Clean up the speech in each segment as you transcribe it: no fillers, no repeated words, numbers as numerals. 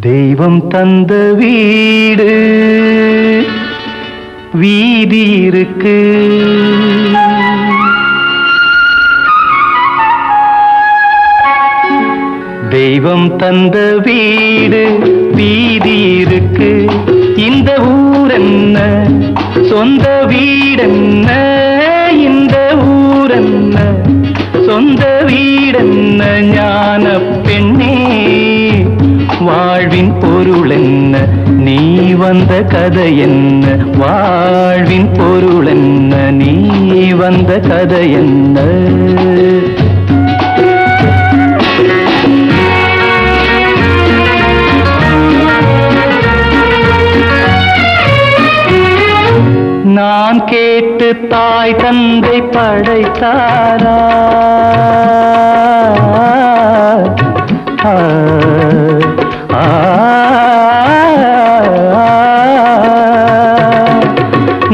தெய்வம் தந்த வீடு வீதி இருக்கு, தெய்வம் தந்த வீடு வீதி இருக்கு. இந்த ஊரென்ன சொந்த வீடென்ன, இந்த ஊரென்ன சொந்த வீடென்ன, ஞான பெண்ணே வாழ்வின் பொருள் என்ன, நீ வந்த கதை என்ன, வாழ்வின் பொருள் என்ன, நீ வந்த கதை என்ன. நான் கேட்டு தாய் தந்தை படைத்தாரா,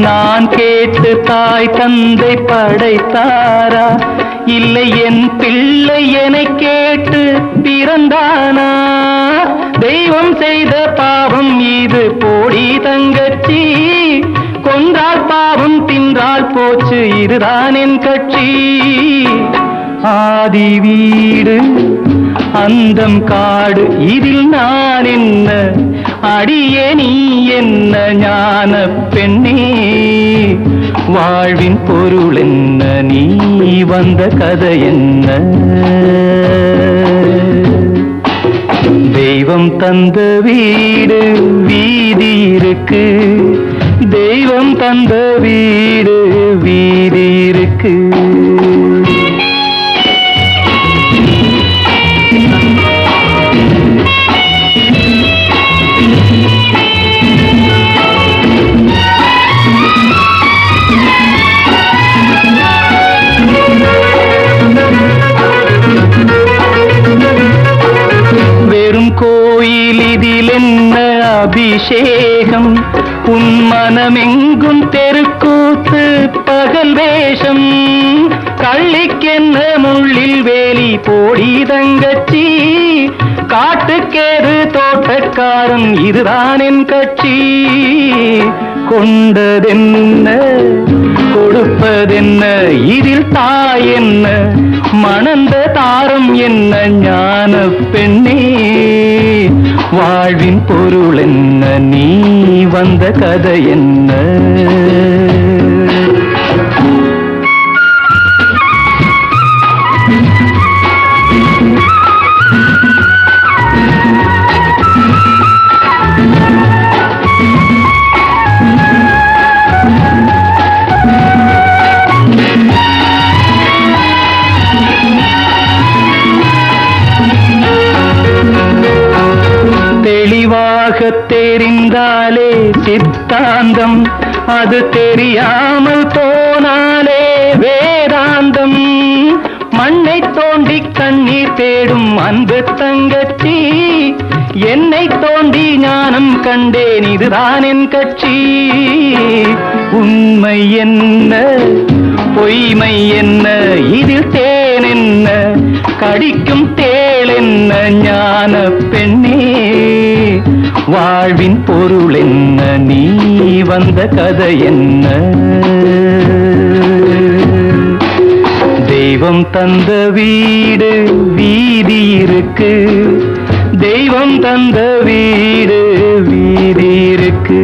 நான் கேட்டு தாய் தந்தை படைத்தாரா, இல்லை என் பிள்ளை என்னை கேட்டு பிறந்தானா. தெய்வம் செய்த பாவம் இது போடி தங்கச்சி, கொன்றால் பாவம் தின்றால் போச்சு இதுதான் என் கட்சி. ஆதி வீடு அந்தம் காடு இதில் நான் என்ன, அடியே நீ என்ன ஞான பெண்ணே வாழ்வின் பொருள் என்ன, நீ வந்த கதை என்ன. தெய்வம் தந்த வீடு வீதி இருக்கு, தெய்வம் தந்த வீடு வீதி இருக்கு. வெறும் கோயில் இதில் என்ன அபிஷேகம், உன் மனமெங்கும் தெருக்கூத்து பகல் வேஷம். கள்ளிக்கென்ன முள்ளில் வேலி போடி தங்கச்சி, காட்டுக்கேது தோட்டக்காரன் இதுதான் என் கட்சி. கொண்டதென்ன கொடுப்பதென்ன இதில் தாய் என்ன, மணந்த தாரம் என்ன ஞான பெண்ணே வாழ்வின் பொருள் என்ன, நீ வந்த கதை என்ன. தெளிவாக தெரிந்தாலே சித்தாந்தம், அது தெரியாமல் போனாலே வேதாந்தம். மண்ணை தோண்டி கண்ணீர் தேடும் அன்பு தங்கச்சி, என்னை தோண்டி ஞானம் கண்டேன் இதுதான் என் கட்சி. உண்மை என்ன பொய்மை என்ன இதில் தேன் என்ன, கடிக்கும் தேள் என்ன ஞான பெண்ணே வாழ்வின் பொருள் என்ன, நீ வந்த கதை என்ன. தெய்வம் தந்த வீடு வீதி இருக்கு, தெய்வம் தந்த வீடு வீதி இருக்கு.